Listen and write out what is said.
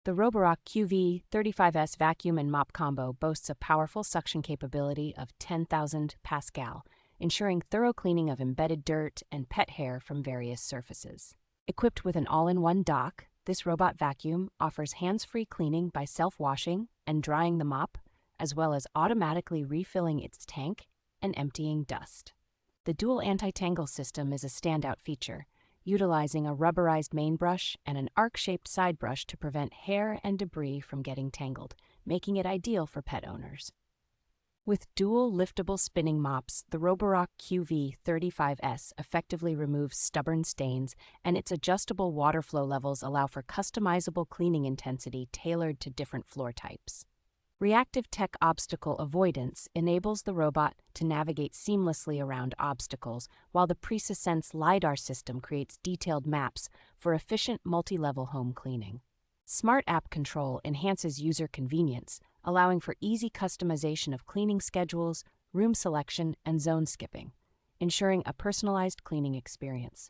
The Roborock QV 35S Vacuum and Mop Combo boasts a powerful suction capability of 10,000 Pascal, ensuring thorough cleaning of embedded dirt and pet hair from various surfaces. Equipped with an all-in-one dock, this robot vacuum offers hands-free cleaning by self-washing and drying the mop, as well as automatically refilling its tank and emptying dust. The dual anti-tangle system is a standout feature, utilizing a rubberized main brush and an arc-shaped side brush to prevent hair and debris from getting tangled, making it ideal for pet owners. With dual liftable spinning mops, the Roborock QV 35S effectively removes stubborn stains, and its adjustable water flow levels allow for customizable cleaning intensity tailored to different floor types. Reactive tech obstacle avoidance enables the robot to navigate seamlessly around obstacles, while the PreciSense LiDAR system creates detailed maps for efficient multi-level home cleaning. Smart app control enhances user convenience, allowing for easy customization of cleaning schedules, room selection, and zone skipping, ensuring a personalized cleaning experience.